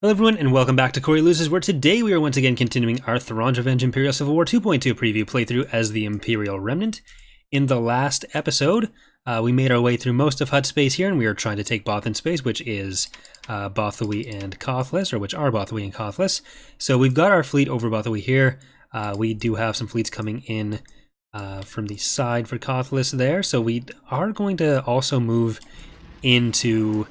Hello everyone, and welcome back to Corey Loses, where today we are once again continuing our Thrawn's Revenge Imperial Civil War 2.2 preview playthrough as the Imperial Remnant. In the last episode, we made our way through most of Hutt space here, and we are trying to take Bothan space, which is Bothawui and Cothless, or which are Bothawui and Cothless. So we've got our fleet over Bothawui here. We do have some fleets coming in from the side for Cothless there, so we are going to also move into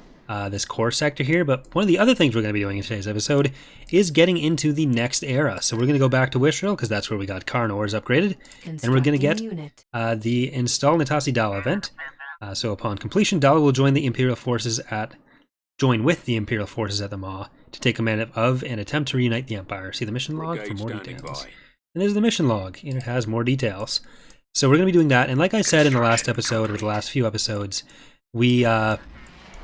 this core sector here, but one of the other things we're going to be doing in today's episode is getting into the next era. So we're going to go back to Wishril because that's where we got Karnor's upgraded, and we're going to get the Install Natasi Daala event. So upon completion, Daala will join with the Imperial forces at the Maw to take command of and attempt to reunite the Empire. See the mission log for more details. And there's the mission log, and it has more details. So we're going to be doing that, and like I said in the last episode, or the last few episodes, we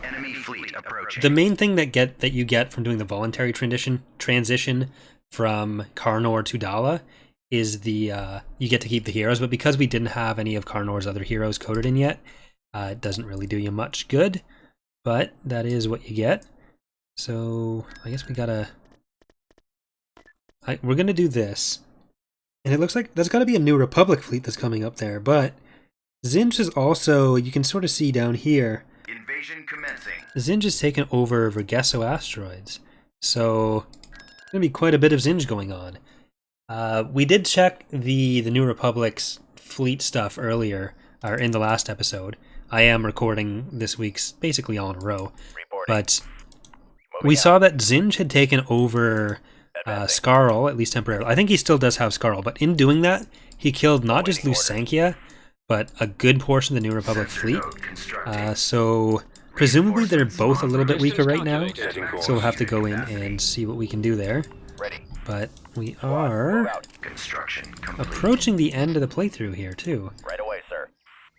Enemy fleet approaching. the main thing that you get from doing the voluntary transition from Karnor to Daala is the you get to keep the heroes, but because we didn't have any of Karnor's other heroes coded in yet, it doesn't really do you much good, but that is what you get. So I guess we gotta we're gonna do this, and it looks like there's gotta be a new Republic fleet that's coming up there, but Zinj is also, you can sort of see down here, Invasion commencing. Zinj has taken over Vergesso asteroids, so there's going to be quite a bit of Zinj going on. We did check the New Republic's fleet stuff earlier, or in the last episode. I am recording this week's basically all in a row, but we saw that Zinj had taken over Skarl, at least temporarily. I think he still does have Skarl, but in doing that, he killed not just Lusankia, but a good portion of the New Republic fleet. So presumably they're both a little bit weaker right now, so we'll have to go in and see what we can do there. But we are approaching the end of the playthrough here too. Right away, sir.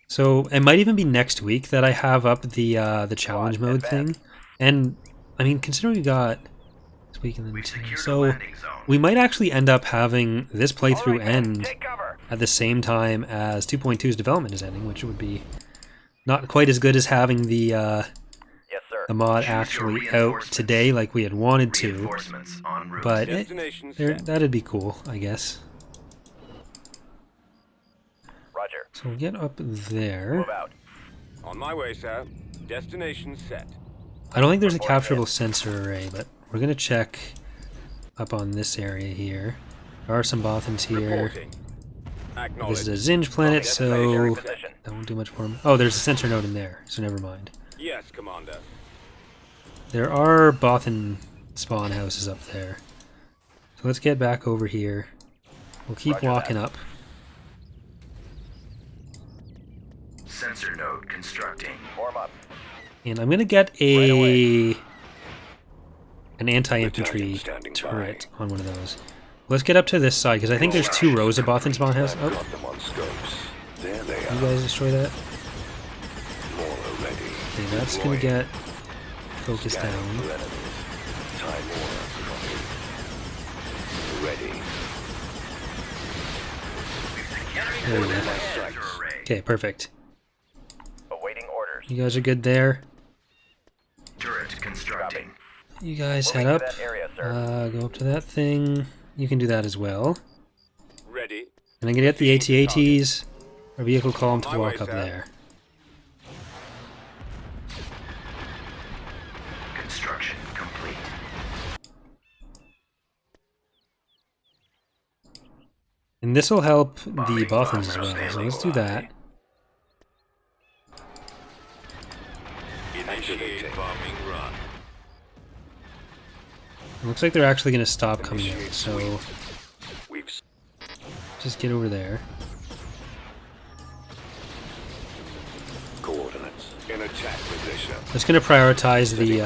So it might even be next week that I have up the challenge mode thing. And I mean, considering we got this week and then two, so we might actually end up having this playthrough end at the same time as 2.2's development is ending, which would be not quite as good as having the mod actually out today like we had wanted to, but that'd be cool, I guess. Roger. So we'll get up there. Move out. On my way, sir. Destination set. I don't think there's a capturable sensor array, but we're gonna check up on this area here. There are some Bothans here. Reporting. This is a Zinj planet, so that won't do much for him. Oh, there's a sensor node in there, so never mind. Yes, Commander. There are Bothan spawn houses up there. So let's get back over here. We'll keep walking up. Sensor node constructing. Form up. And I'm gonna get an anti-infantry turret on one of those. Let's get up to this side, because I think there's two rows of Bothan spawn houses. Oh, you guys destroy that? Okay, that's gonna get focused down. There we go. Okay, perfect. Awaiting orders. You guys are good there. Turret constructing. You guys head up. Go up to that thing. You can do that as well. Ready. And I'm gonna get the AT-ATs, our vehicle column, to walk up there. Construction complete. And this will help the Bothans as well, so let's do that. Initiate bombing run. It looks like they're actually gonna stop coming out, so just get over there. Coordinates. In attack position. It's gonna prioritize the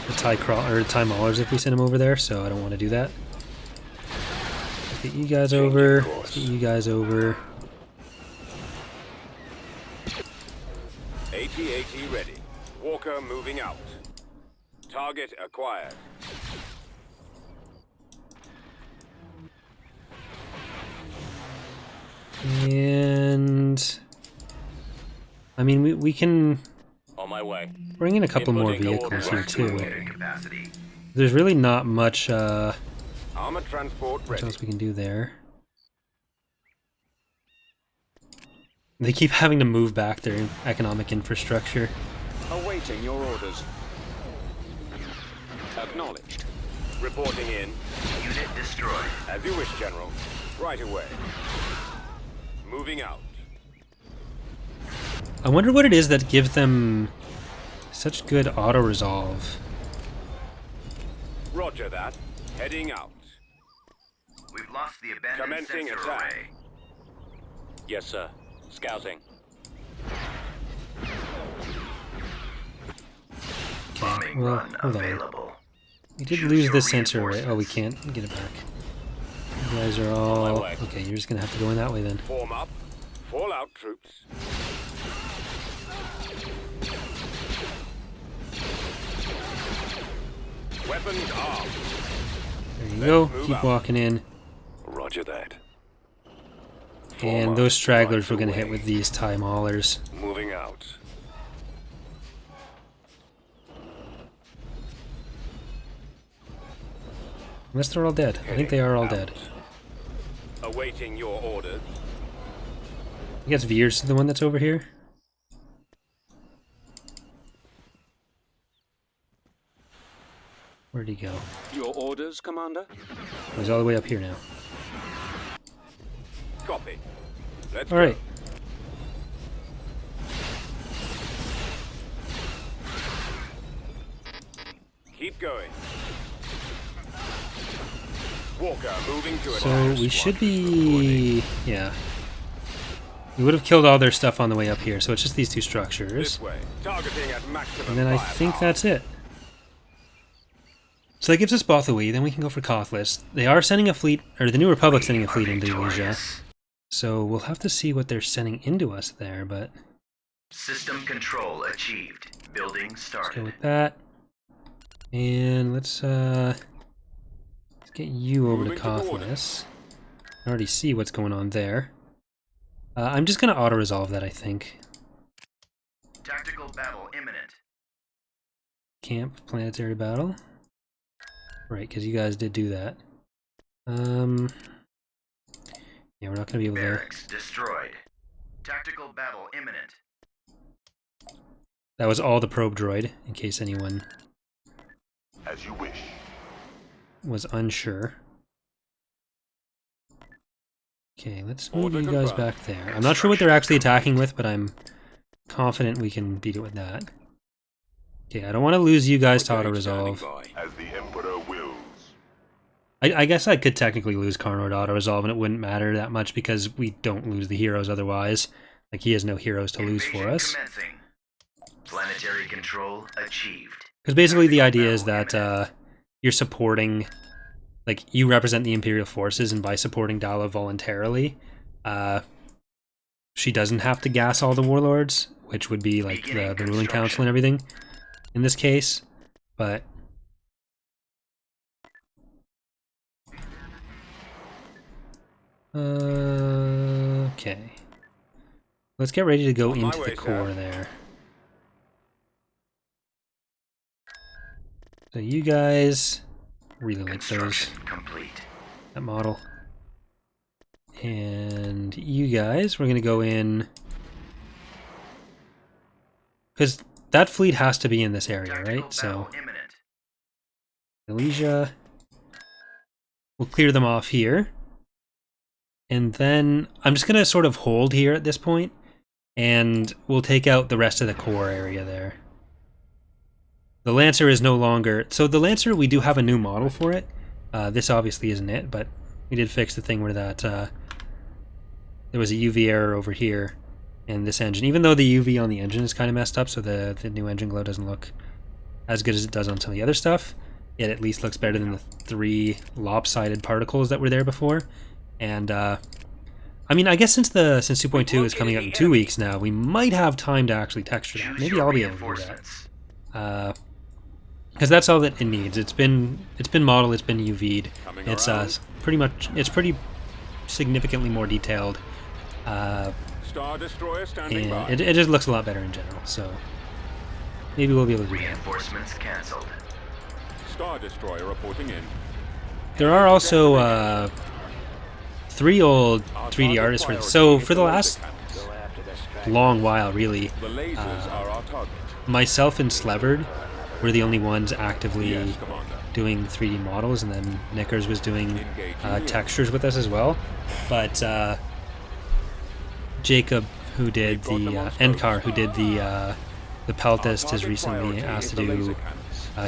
Attack. TIE Maulers if we send them over there, so I don't want to do that. Let's get you guys over. Let's get you guys over. AT-AT ready. Walker moving out. Target acquired. And I mean, we can On my way. bring in a couple more Inputting vehicles here orders. too. Unit capacity. There's really not much Armored transport what ready. else we can do there. They keep having to move back their economic infrastructure. Awaiting your orders. Acknowledged. Reporting in. Unit destroyed. As you wish, General. Right away. Moving out. I wonder what it is that gives them such good auto-resolve. Roger that. Heading out. We've lost the abandoned Commencing sensor attack. array. Yes, sir. Scouting. Okay, Bombing well, run hold on. available. We did Choose lose your this sensor array. Oh, we reinforcements. can't get it back. You guys are all... way. Okay, you're just gonna have to go in that way then. Form up. Fall out, troops. Weapons armed. There you go. move Keep out. walking in. Roger that. And those stragglers we're gonna hit with these TIE maulers. Moving out. Unless they're all dead. I think they are all dead. Awaiting your orders. I guess Veers is the one that's over here. Where'd he go? Your orders, Commander? Oh, he's all the way up here now. Copy. Let's Alright. Keep going. Walker moving to So attack. we should be... yeah. We would have killed all their stuff on the way up here, so it's just these two structures. This way. Targeting at maximum And then I think firepower. that's it. So that gives us Bothawui, then we can go for Collistar. They are sending a fleet, or the New Republic's sending a fleet into Asia. Victorious. So we'll have to see what they're sending into us there, but System control achieved. Building let's go started. with that. And let's get you over to Moving to order. Collistar. I already see what's going on there. I'm just going to auto-resolve that, I think. Tactical battle imminent. Camp, planetary battle. Right, because you guys did do that. Yeah, we're not going to be able to... Barracks destroyed. Tactical battle imminent. That was all the probe droid, in case anyone As you wish. was unsure. Okay, let's move Order you guys confirmed. back there. I'm not sure what they're actually attacking with, but I'm confident we can beat it with that. Okay, I don't want to lose you guys to Brigade standing auto-resolve. by. As the Emperor wills. I guess I could technically lose Karnor to auto-resolve, and it wouldn't matter that much because we don't lose the heroes otherwise. Like, he has no heroes to lose for Invasion us. commencing. Planetary control achieved. Because basically the idea is that you're supporting, like, you represent the Imperial forces, and by supporting Daala voluntarily, she doesn't have to gas all the warlords, which would be like the ruling council and everything in this case. But okay, let's get ready to go On my into the way, core sir. there. So you guys really like those, Construction complete. that model. And you guys, we're gonna go in, because that fleet has to be in this area, Tactical right? So battle imminent. Elysia, we'll clear them off here. And then I'm just gonna sort of hold here at this point, and we'll take out the rest of the core area there. The Lancer is no longer... So the Lancer, we do have a new model for it. This obviously isn't it, but we did fix the thing where that... there was a UV error over here in this engine. Even though the UV on the engine is kind of messed up, so the new engine glow doesn't look as good as it does on some of the other stuff, it at least looks better than the 3 lopsided particles that were there before. And, I mean, I guess since 2.2 is coming out in 2 weeks now, we might have time to actually texture that. Choose Maybe your I'll be able to do that. reinforcements. Because that's all that it needs. It's been modeled, it's been UV'd. Coming It's around. pretty significantly more detailed, Star Destroyer standing by. and it just looks a lot better in general. So maybe we'll be able to do that. Reinforcements cancelled. Star Destroyer reporting in. There are also 3 old 3D artists for this. So for the last long while, really, The lasers are our target. myself and Sleverd were the only ones actively Yes, Commander. doing 3D models, and then Knickers was doing textures with us as well. But Jacob, who did the Enkar, who did the Peltist, has recently asked to do.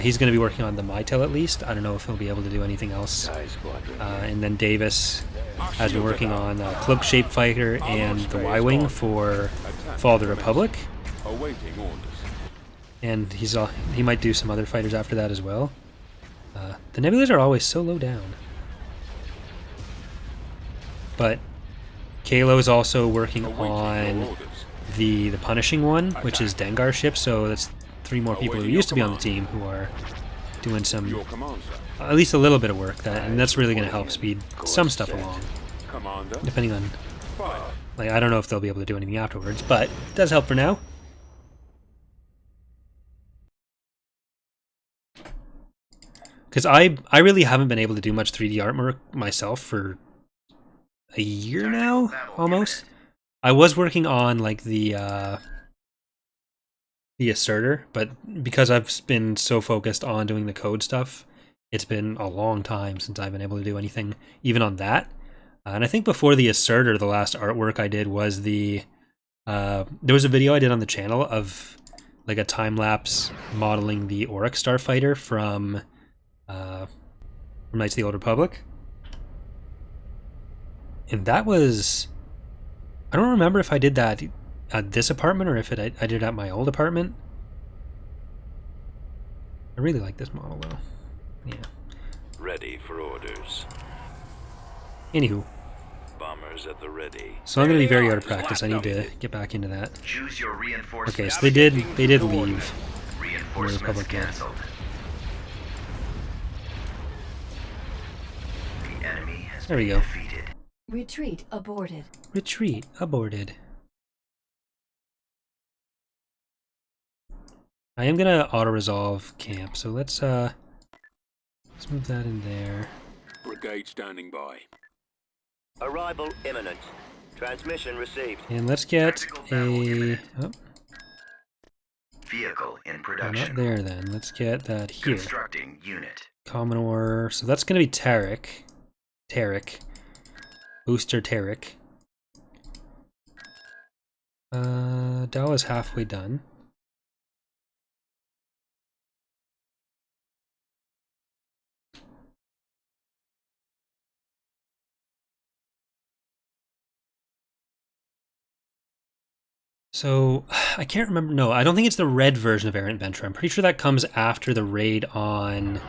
He's going to be working on the Mytel at least. I don't know if he'll be able to do anything else. And then Davis has been working on Cloak Shape Fighter and the Y-Wing for Fall of the Republic. Awaiting orders. And he might do some other fighters after that as well. The Nebulas are always so low down. But Kalo is also working on the Punishing one, which is Dengar's ship, so that's 3 more people who used to be on the team who are doing some, Your command, sir. at least a little bit of work, and that's really going to help speed some stuff along, Commander. depending on, Fire. like, I don't know if they'll be able to do anything afterwards, but it does help for now. Because I really haven't been able to do much 3D artwork myself for a year now, almost. I was working on, like, the Asserter, but because I've been so focused on doing the code stuff, it's been a long time since I've been able to do anything even on that. And I think before the Asserter, the last artwork I did was the there was a video I did on the channel of like a time-lapse modeling the Oryx Starfighter from Knights of the Old Republic. And that was, I don't remember if I did that at this apartment or if I did it at my old apartment. I really like this model though. Yeah. Ready for orders. Anywho, Bombers at the ready. so I'm going to be very out of practice. I need to get back into that. Choose your reinforcements. Okay, so they did leave. Reinforcements Republic, yeah. cancelled. The enemy has There we been go. defeated. Retreat aborted. Retreat aborted. I am gonna auto-resolve camp, so let's move that in there. Brigade standing by. Arrival imminent. Transmission received. And let's get Tactical battle a... unit. Oh, Vehicle in no, production. not there then. Let's get that here. Constructing unit. Commodore... So that's gonna be Tarek. Booster Tarek. Daala's halfway done. So, I can't remember. No, I don't think it's the red version of Errant Venture. I'm pretty sure that comes after the raid on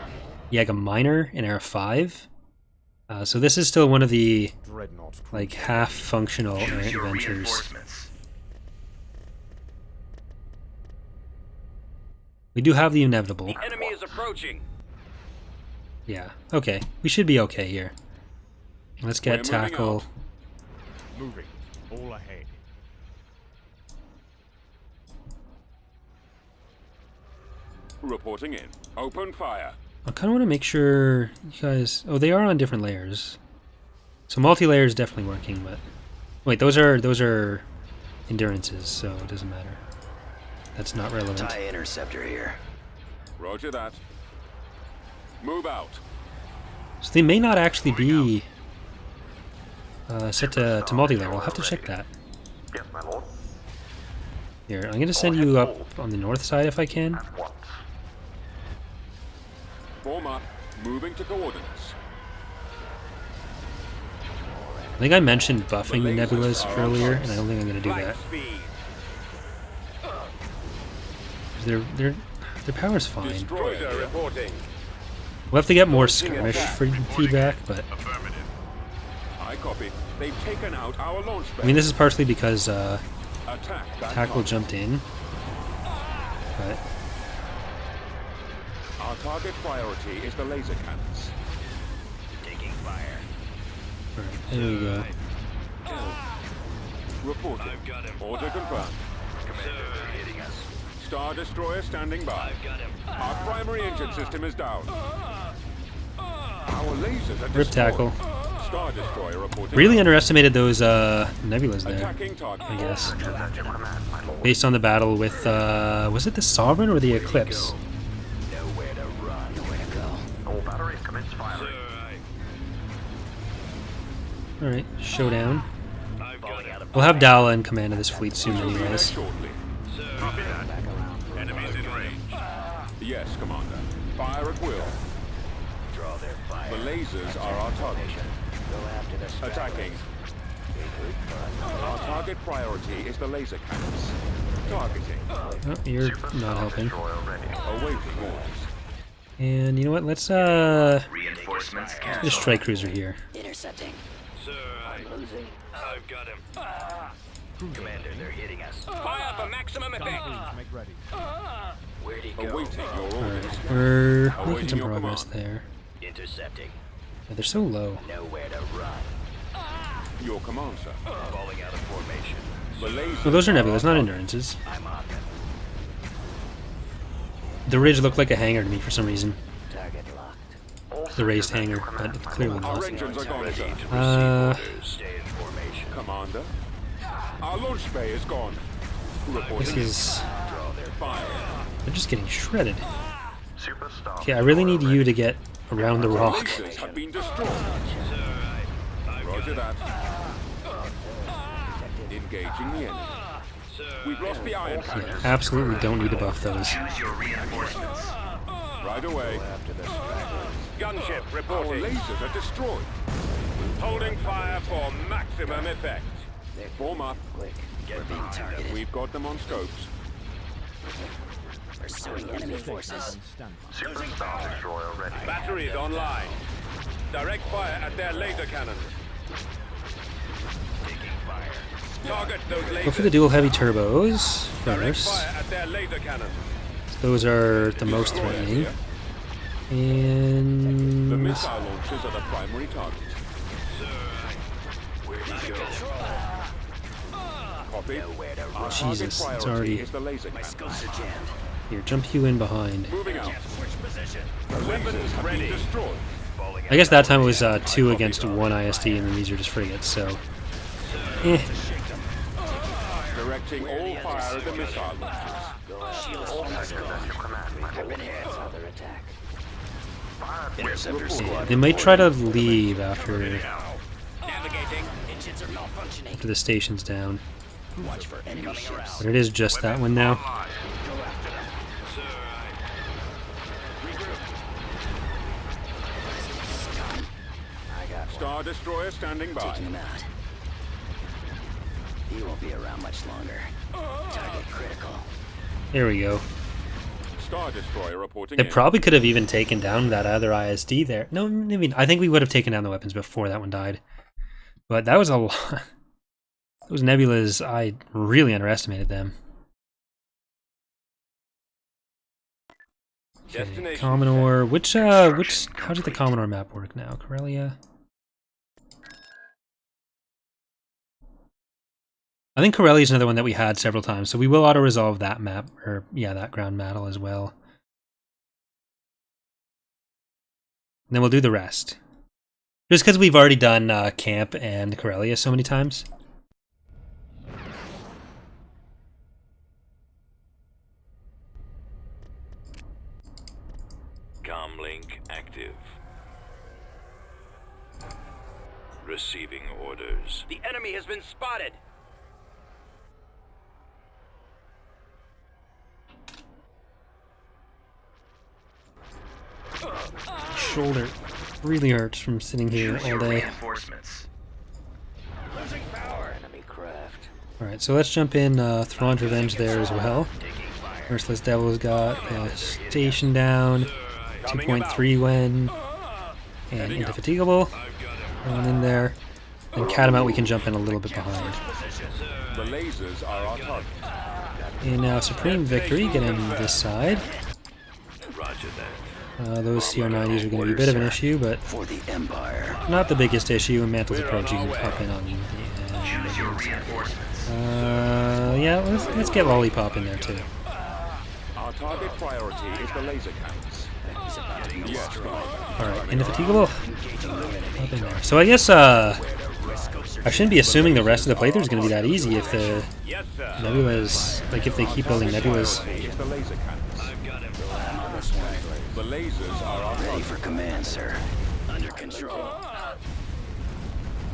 Yaga Minor in Era 5. So this is still one of the, like, half-functional Choose Errant your Ventures. reinforcements. We do have the inevitable. The enemy is approaching. Yeah, okay. We should be okay here. Let's get We're moving tackle. out. Moving. All ahead. Reporting in. Open fire. I kind of want to make sure you guys... Oh, they are on different layers. So multi-layer is definitely working, but... Wait, those are endurances, so it doesn't matter. That's not relevant. TIE interceptor here. Roger that. Move out. So they may not actually be set to multi-layer. I'll have to check that. Yes, my lord. Here, I'm going to send you up on the north side if I can. At once. Form up. Moving to coordinates. I think I mentioned buffing the nebulas earlier, and I don't think I'm going to do that. Their power's fine. Destroyer reporting. We'll have to get more skirmish feedback, but I copy. They've taken out our launch I mean this is partially because Attack. Tackle jumped in. But Our target priority is the laser cannons. Taking fire. alright, there we go. Reporting. I've got him. Order confirmed. Commander hitting us. Star Destroyer standing by. Our primary engine system is down. Our lasers are Rip destroyed. tackle. Star Destroyer reporting. Really underestimated those nebulas there, Attacking target. I guess. Based on the battle with, was it the Sovereign or the Eclipse? Nowhere to run, nowhere to go. All batteries commence firing. Alright, showdown. Falling out of We'll have Daala in command of this fleet soon There anyways. shortly. Copy that. Enemies in range. Yes, Commander. Fire at will. draw their fire. The lasers are our target. Go after the stragglers. Attacking. Our target priority is the laser cannons. Targeting. Oh, you're not helping. Destroyer ready. Awaiting orders. And you know what, let's Reinforcements get a cancelled. strike cruiser here. Intercepting. Sir, I'm losing. I've got him. Commander, they're hitting us. Fire for maximum effect. Make ready. Where'd he go? Awaiting your orders. Alright, we're making Awaiting some your progress command. there. Intercepting. Yeah, they're so low. Nowhere to run. Your command, sir. Falling out of formation. The lasers. Well, those are nebulas, not endurances. I'm on them. The ridge looked like a hangar to me for some reason. Target locked. The raised hangar, but it's clearly Our not. engines are gone, sir. Stay in formation. Commander. Our launch bay is gone. Reporting. This is... Draw their Fire. They're just getting shredded. Superstar. Okay, I really need you to get around the rock. Lasers have been destroyed. Roger that. Engaging the enemy. We've lost the iron Yeah, cannons. absolutely don't need to buff those. Use your reinforcements. Right away. after the stragglers. Gunship reporting. Our lasers are destroyed. Holding fire for maximum effect. Form up. Quick. We're being targeted. We've got them on scopes. Pursuing enemy forces. Stand by. Superstar Destroyer ready. Batteries online. Direct fire at their laser cannons. Taking fire. Target those lasers. Go for the dual heavy turbos Direct first. fire at their laser cannons. Those are the most threatening. The And... missile launchers are the primary target. Where'd he go? Copy. Nowhere to Our run. target Jesus, it's priority already- is the laser My cannons. scopes are jammed. Here, jump you in behind. Moving out. Switch position. The lasers have been destroyed. Falling I guess that time it was 2 against 1 ISD, and then these are just frigates, so... Eh. Directing all fire at the missile launchers. Shields almost gone. We've been hit. Another attack. Interceptor Yeah, squad. they might try to leave after Navigating. Engines are malfunctioning. the station's down. Watch for enemy ships. But it is just that one now. Go after them. I got one. Star Destroyer standing by. Taking him out. He won't be around much longer. Target critical. There we go. Star Destroyer reporting It in. probably could have even taken down that other ISD there. No, I mean, I think we would have taken down the weapons before that one died. But that was a lot. Those nebulas, I really underestimated them. Okay, Destination Commodore. Which, how did the Commodore map work now? Corellia? I think Corellia is another one that we had several times, so we will auto-resolve that map, or, yeah, that ground battle as well. And then we'll do the rest. Just because we've already done Camp and Corellia so many times. Comlink active. Receiving orders. The enemy has been spotted. Shoulder really hurts from sitting here Use all your day. reinforcements. Losing power. Enemy craft. Alright, so let's jump in Thrawn's Revenge there as well. Taking fire. Merciless Devil's got the station down, 2.3 when, and Indefatigable. Thrown in there. And Catamount we can jump in a little bit behind. The lasers are our target. And now Supreme Victory, get in this side. Roger that. Those CR90s are going to be a bit of an issue, but For the Empire. not the biggest issue. And Mantle's approach, you can pop in on the Use your reinforcements. yeah, let's get Lollipop in there too. Our target priority is the laser cannons. Yes, Alright, indefatigable. Up in there. So I guess I shouldn't be assuming the rest of the playthrough is going to be that easy if the yes, sir. nebulas, like if they keep building nebulas. It's the laser cannons. The lasers are our Ready for command, sir. Under control.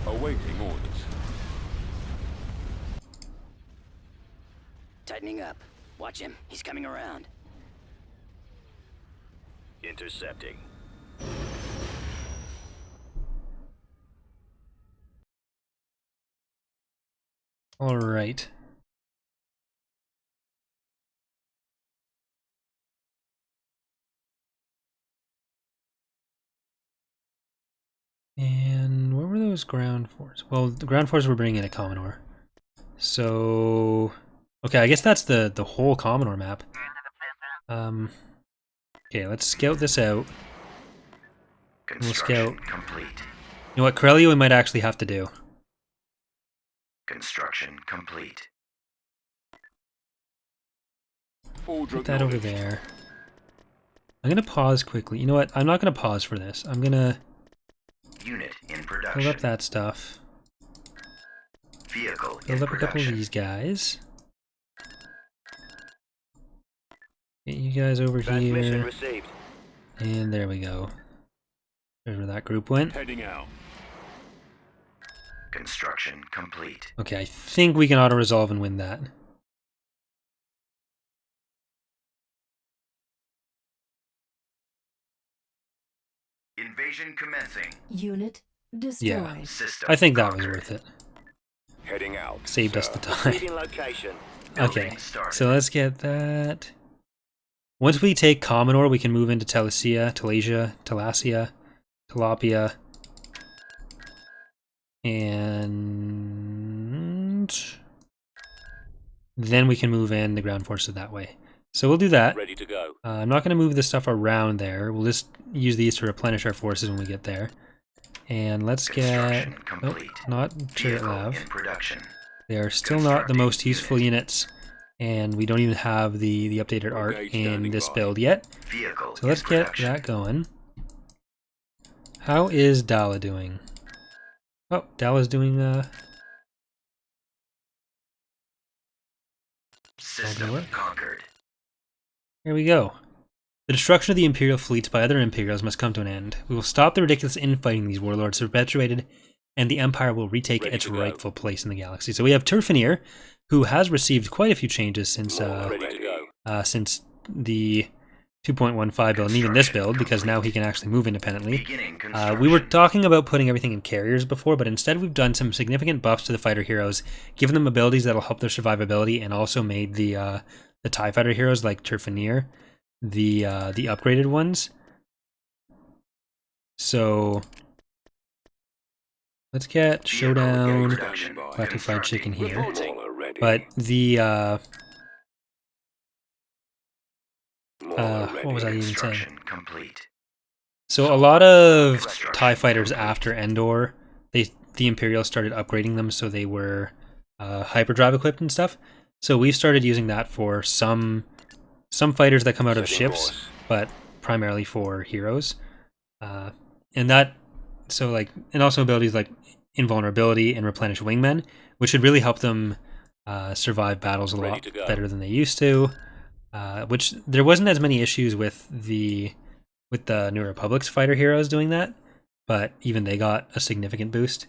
awaiting orders. Tightening up. Watch him. He's coming around. Intercepting. Alright. And what were those ground forces? Well, the ground forces were bringing in a Commodore. So, okay, I guess that's the whole Commodore map. Okay, let's scout this out. We'll scout. Complete. You know what, Corellia we might actually have to do. Construction complete. Put that over there. I'm gonna pause quickly. You know what? I'm not gonna pause for this. I'm gonna Unit in build production. up that stuff. Vehicle Build in up a couple of production. these guys. Get you guys over Transmission here. received. And there we go. There's where that group went. Heading out. Construction complete. Okay, I think we can auto-resolve and win that. Invasion commencing. Unit destroyed. Yeah. System I think that was conquered. worth it. Heading out. Saved us the time. Leading location. Okay, Building started. so let's get that. Once we take Commodore, we can move into Telesia, Talasia, Tilapia, and then we can move in the ground forces that way. So we'll do that. Ready to go. I'm not going to move this stuff around there. We'll just use these to replenish our forces when we get there. And let's get... Construction Nope, complete. not Chariot Vehicle Lav. in production. They are still not the most Constructing useful units, and we don't even have the updated art Engage in standing this by. build yet. Vehicle So let's in get production. that going. How is Daala doing? Oh, Daala's doing System work. conquered. Here we go. The destruction of the Imperial fleets by other Imperials must come to an end. We will stop the ridiculous infighting these warlords perpetuated, and the Empire will retake Ready its to go. rightful place in the galaxy. So we have Turfanier, who has received quite a few changes since Ready to go. since the 2.15 build, and even this build, because now he can actually move independently. Beginning We construction. were talking about putting everything in carriers before, but instead we've done some significant buffs to the fighter heroes, given them abilities that'll help their survivability, and also made the TIE fighter heroes like Turfanier the upgraded ones. So let's get Vehicle in Showdown production. Galactic Fried Chicken here. Reporting. Ready. But the More what was I ready. even saying? Construction complete. So a lot of TIE fighters after Endor, the Imperials started upgrading them so they were hyperdrive equipped and stuff. So we've started using that for some fighters that come out of Setting ships, course. but primarily for heroes. And that, so like, and also abilities like invulnerability and replenish wingmen, which should really help them survive battles a Ready lot to go. better than they used to. Which there wasn't as many issues with the New Republic's fighter heroes doing that, but even they got a significant boost.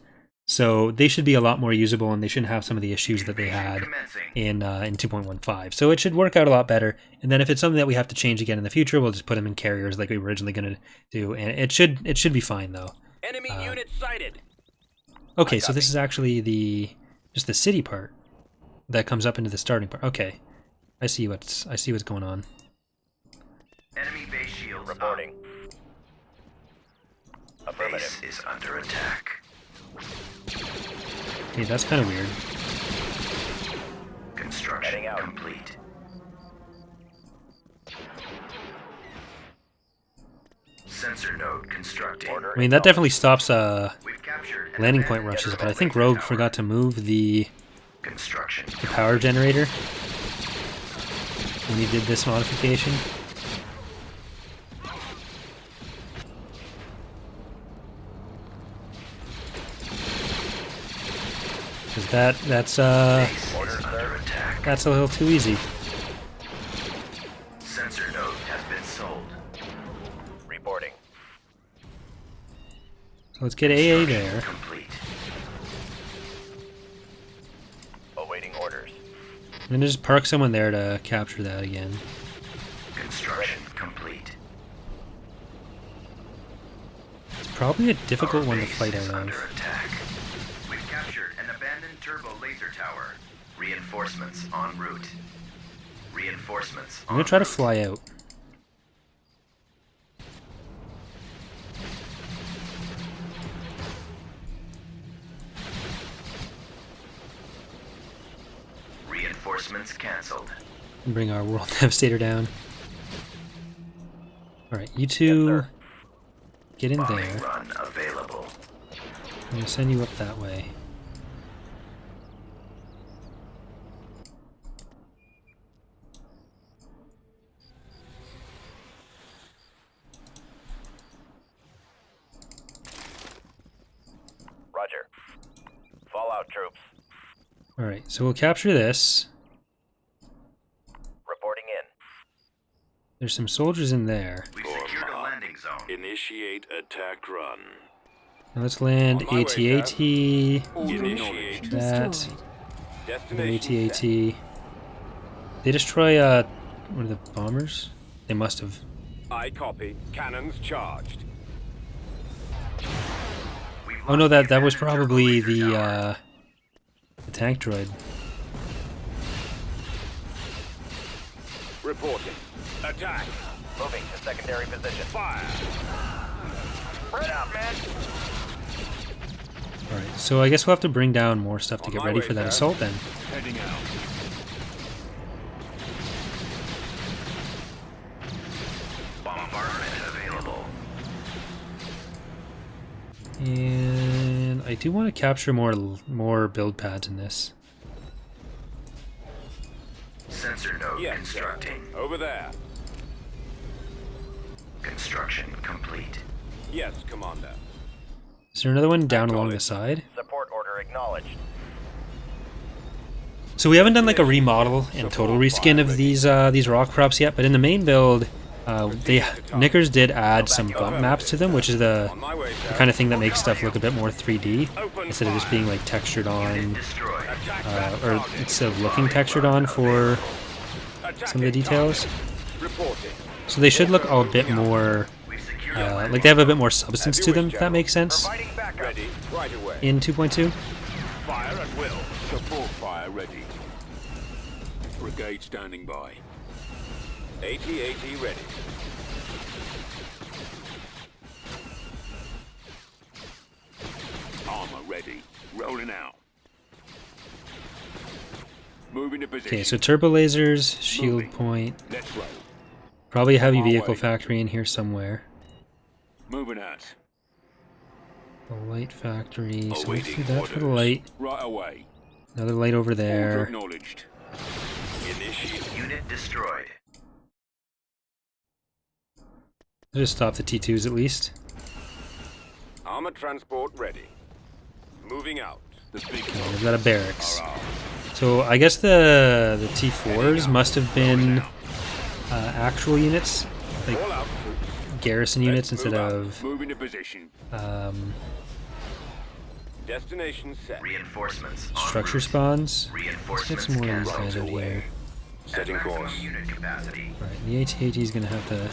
So they should be a lot more usable, and they shouldn't have some of the issues that they had Commencing. in 2.15. So it should work out a lot better. And then if it's something that we have to change again in the future, we'll just put them in carriers like we were originally going to do, and it should be fine though. Enemy unit sighted. Okay, so this is actually just the city part that comes up into the starting part. Okay, I see what's going on. Enemy base shields Reporting. up. Base is under attack. Okay, that's kind of weird. Construction Heading out. complete. Sensor node constructing. Order. I mean, that definitely stops We've captured an landing point abandoned rushes, but I thermal think laser Rogue tower. forgot to move the Construction. power generator. when he did this modification. Because that's a little too easy. Sensor node has been sold. Reporting. So let's get AA there. Complete. Awaiting orders. And then just park someone there to capture that again. Construction complete. It's probably a difficult one to Base fight is out under of. attack. We've captured an abandoned turbo laser tower. Reinforcements en route. Reinforcements I'm gonna try to fly out. Reinforcements cancelled. And bring our World Devastator down. Alright, you two get in Bombing there. run available. I'm gonna send you up that way. Roger. Fallout troops. Alright, so we'll capture this. Reporting in. There's some soldiers in there. We've secured a landing zone. Initiate attack run. Now let's land On my way, AT-AT. Initiate. That. Destroyed. Destination set. AT-AT. They destroy, what are the bombers? They must have. I copy. Cannons charged. We've Oh no, lost that was abandoned turbo probably laser tower. the tank droid. Reporting. Attack. Moving to secondary position. Fire. Spread out, man. Alright, so I guess we'll have to bring down more stuff to On get my ready way, for that sir. assault then. Heading out. Bombardment available. And I do want to capture more build pads in this. Sensor node Yes, constructing. sir. Over there. Construction complete. Yes, Commander. Is there another one down along the Acknowledged. side? Support order acknowledged. So we haven't done like a remodel and total reskin of these rock props yet, but in the main build, Knickers did add some bump maps to them, which is the On my way, sir. kind of thing that makes stuff look a bit more 3D Open instead of just fire. being like textured on, Destroyed. Attack that or target. instead of looking textured on for some of the Attacking details. target. Reporting. So they should look a bit more, We've secured a landing like they have a bit more substance to them, if that makes sense, Providing backup. Ready. Right away. in 2.2. Fire at will. Support fire ready. Brigade standing by. AT-AT ready. Armor ready. Rolling out. Moving to position. Okay, so turbo lasers, shield Moving. point, Let's roll. probably a heavy On my vehicle way. factory in here somewhere. Moving out. The light factory, so let's do Awaiting that for the orders. light. Right away. Another light over Order there. acknowledged. Initiate. Unit destroyed. I'll just stop the T2s at least. Armor transport ready. Moving out. The big Okay, we've got a barracks. are ours. So I guess the T4s must have been actual units, like All out. garrison units Let's instead move out. of Moving to position. Destination set. Reinforcements. en structure route. spawns. Let's get Reinforcements some more of these cancelled. guys out here. At Setting maximum course. unit capacity. Right, the AT-AT is going to have to...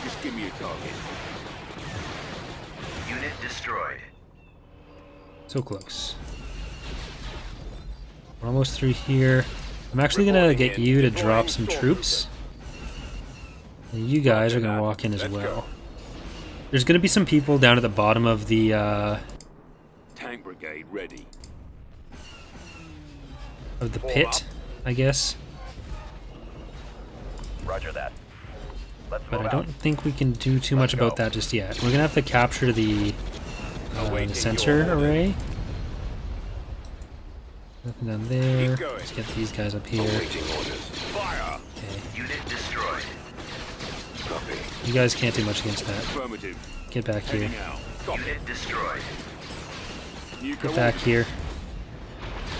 Just give me a target. Unit destroyed. So close. We're almost through here. I'm actually going to get you to drop some troops. And you guys are going to walk in as Let's go. well. There's going to be some people down at the bottom of the Tank brigade ready. pit, I guess. Roger that. Let's But move I don't think we can do too much about that just yet. We're going to have to capture the Awaiting sensor your orders. array. Nothing down there. Keep going. Let's get these guys up here. Awaiting orders. Fire. Okay. You guys can't do much against that. Affirmative. Get back here. Heading out. Copy. Unit destroyed. New Get back here.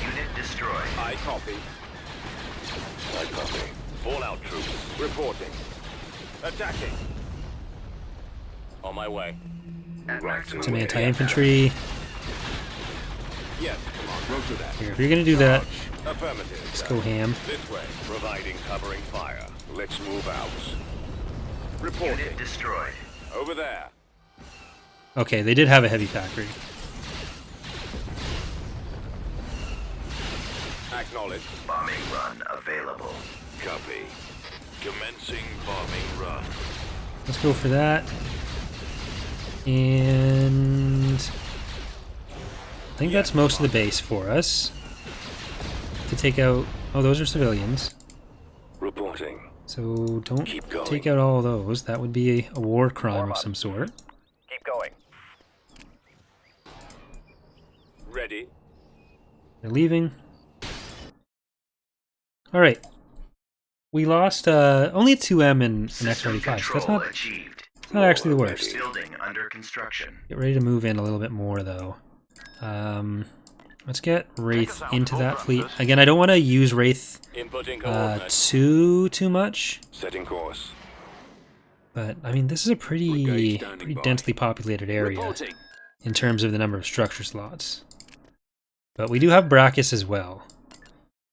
Unit destroyed. I copy. I copy. All out troops. Reporting. Attacking. On my way. At Right. maximum Some capacity. anti-infantry. Yes, come on. Roger that. Here, if you're gonna do that, Affirmative. let's go ham. This way. Providing covering fire. Let's move out. Reporting. Unit destroyed. Over there. Okay, they did have a heavy factory. Acknowledged. Bombing run available. Copy. Commencing bombing run. Let's go for that. And I think that's most of the base for us. To take out... Oh, those are civilians. Reporting. So don't Keep going. take out all those. That would be a war crime of some sort. Keep going. Ready. They're leaving. Alright. We lost only a 2M and an System X-35. So that's control not, achieved. it's not actually the worst. Building under construction. Get ready to move in a little bit more, though. Let's get Wraith into that fleet. Again, I don't want to use Wraith Inputting coordinates. too much. Setting course. But, I mean, this is a pretty densely populated area Reporting. in terms of the number of structure slots. But we do have Brachus as well.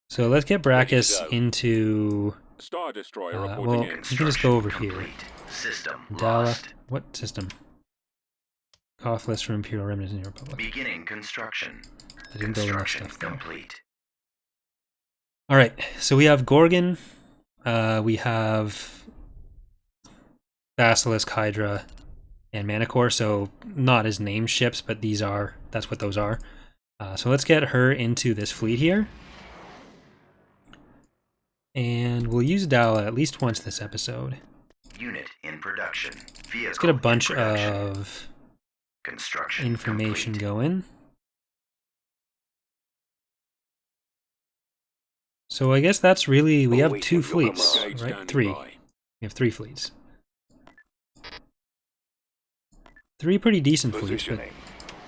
So let's get Brachus Ready to go. into... Star Destroyer reporting well, in. you can just go over here. Complete. System Daala. lost. What system? Cofless for Imperial Remnants in the Republic. Beginning construction. I didn't build enough Construction stuff there. complete. Alright, so we have Gorgon, we have Basilisk, Hydra, and Manticore, so not as named ships, but that's what those are. So let's get her into this fleet here. And we'll use Daala at least once this episode. Unit in production. Vehicle Let's get a bunch in production. of Construction information complete. going. So I guess that's really, we have Awaiting 2 your fleets, command. right? Standing 3. by. We have 3 fleets. 3 pretty decent fleets, but Positioning.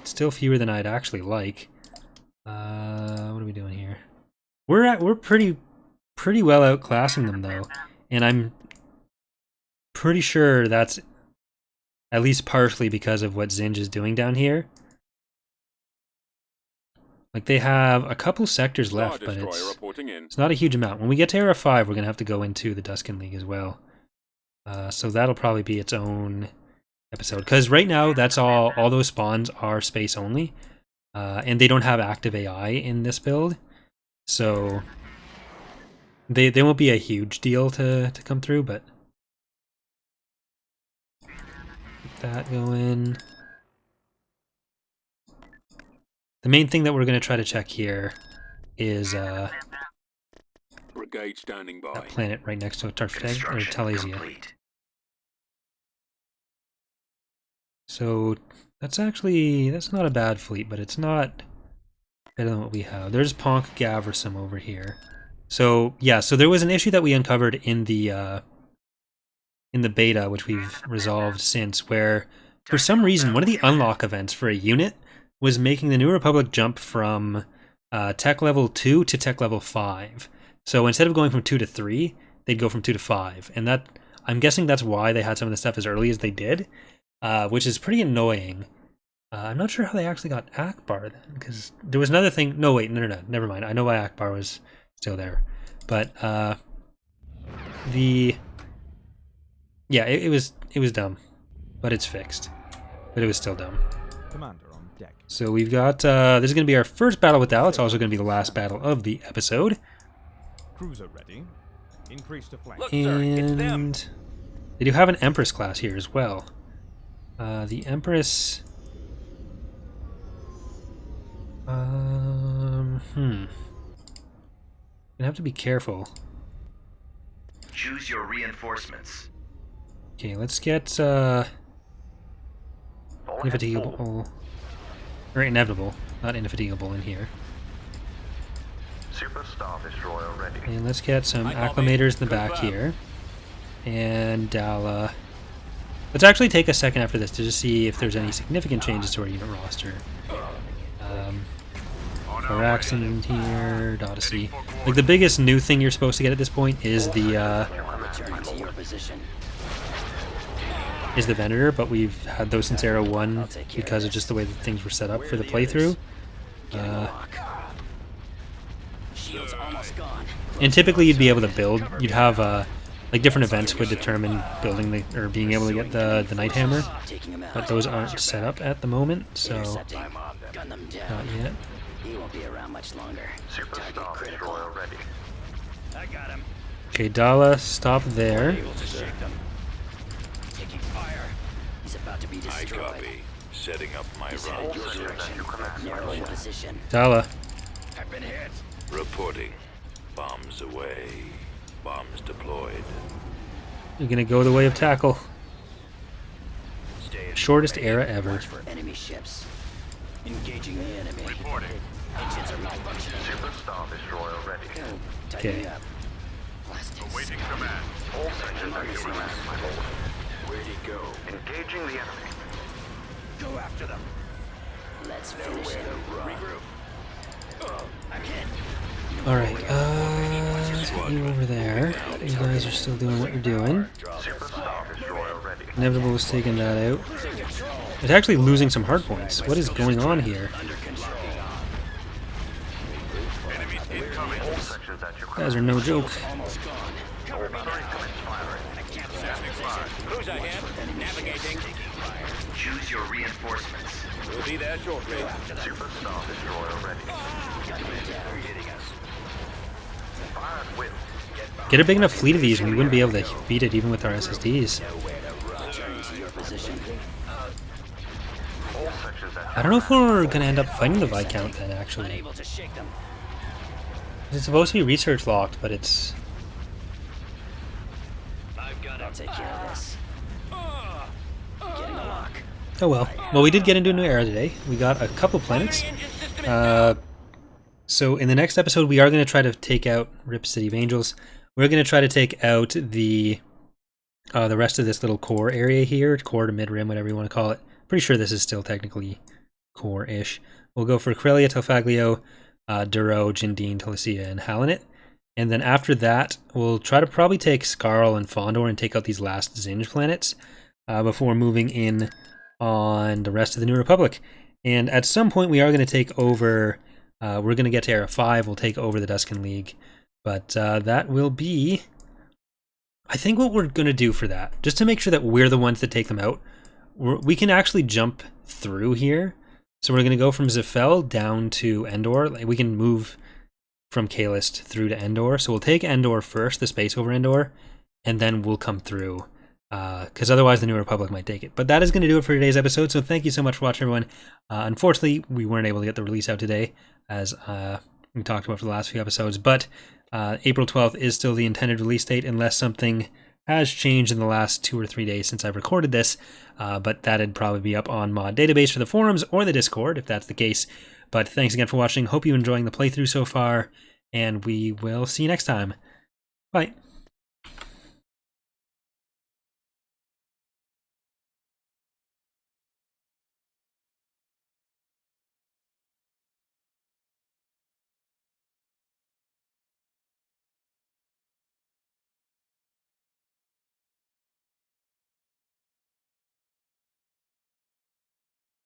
still fewer than I'd actually like. What are we doing here? We're pretty well outclassing them though, and I'm pretty sure that's at least partially because of what Zinj is doing down here. Like they have a couple sectors Star left, but Destroyer reporting in. it's not a huge amount. When we get to Era 5, we're gonna have to go into the Duskin League as well. So that'll probably be its own episode. Because right now, that's all those spawns are space only. And they don't have active AI in this build. So they won't be a huge deal to come through, but get that going. The main thing that we're going to try to check here is Brigade standing by. that planet right next to Construction Telesia. complete. So that's not a bad fleet, but it's not better than what we have. There's Ponk Gavrisum over here. So yeah, so there was an issue that we uncovered in the beta, which we've resolved since, where for some reason one of the unlock events for a unit was making the New Republic jump from tech level 2 to tech level 5. So instead of going from 2 to 3, they'd go from 2 to 5. And that, I'm guessing that's why they had some of the stuff as early as they did, which is pretty annoying. I'm not sure how they actually got Akbar then, because there was another thing. No, wait, no, never mind. I know why Akbar was still there. But it was dumb, but it's fixed. But it was still dumb. Commander on deck. So we've got, this is going to be our first battle with Daala. It's also going to be the last battle of the episode. Cruiser ready. Increase to flank. Look, sir, it's them. And they do have an Empress class here as well. The Empress... Gonna have to be careful. Choose your reinforcements. Okay, let's get, Indefatigable... Or Inevitable, not Indefatigable in here. Super Star Destroyer ready. And let's get some I copy. Acclimators in the back Confirm. here. And Daala Let's actually take a second after this to just see if there's any significant changes to our unit roster. Araxon here, Odyssey. Like the biggest new thing you're supposed to get at this point is the Returning to your position. Venator, but we've had those since Era 1 because of just the way that things were set up for the playthrough. Shield's almost gone. And typically you'd be able to build, you'd have like different events would determine building the, or being able to get the Night Hammer, Taking him out. but those aren't set up at the moment, so Intercepting. Gun them down. not yet. He won't be around much longer. Target critical. ready. I got him. Okay, Daala, stop there. Able to shake them. Taking fire. He's about to be I destroyed. copy. Setting up my He's run. headed your direction. Narrowing position. Daala, I've been hit. Reporting. Bombs away. Bombs deployed. you're gonna go the way of tackle. Stay in Shortest era ever. Watch for enemy ships. Engaging the enemy. Reporting. Engines are malfunctioning. Superstar destroyer ready. Tightening Okay. up. Blasters. Awaiting command. All sections are Emergency command. round. Where'd he go? Engaging the enemy. Go after them. Let's finish him. Regroup. I'm hit. Alright, let's get you over there. You guys are still doing what you're doing. Superstar destroyer ready. Inevitable was taking that out. It's actually losing some hard points. What is going on here? Enemies incoming. All sections at your You guys are no joke. Almost gone. Cover me now. Cruiser here. Navigating. Choose your reinforcements. We'll be there shortly. Superstar destroyer ready. Fire at will. Get a big enough fleet of these and we wouldn't be able to beat it even with our SSDs. Returning to your position. All sections at I don't know if we're gonna end up fighting the Viscount then, actually. Unable to shake them. It's supposed to be research locked, but it's... I'll take care of this. Getting a lock. Oh well. Well, we did get into a new era today. We got a couple planets. So in the next episode, we are going to try to take out Rip City of Angels. We're going to try to take out the rest of this little core area here, core to mid-rim, whatever you want to call it. Pretty sure this is still technically core-ish. We'll go for Corellia, Telfaglio, Duro, Jindine, Telesia, and Halanet. And then after that, we'll try to probably take Skarl and Fondor and take out these last Zinj planets before moving in on the rest of the New Republic. And at some point, we are going to take over... we're going to get to Era 5, we'll take over the Duskin League. But that will be... I think what we're going to do for that, just to make sure that we're the ones that take them out, we can actually jump through here. So we're going to go from Zafel down to Endor. Like, we can move from Kalist through to Endor. So we'll take Endor first, the space over Endor, and then we'll come through. Because otherwise the New Republic might take it. But that is going to do it for today's episode, so thank you so much for watching, everyone. Unfortunately, we weren't able to get the release out today, as we talked about for the last few episodes, but April 12th is still the intended release date, unless something has changed in the last 2 or 3 days since I've recorded this, but that'd probably be up on Mod Database for the forums or the Discord, if that's the case. But thanks again for watching, hope you're enjoying the playthrough so far, and we will see you next time. Bye.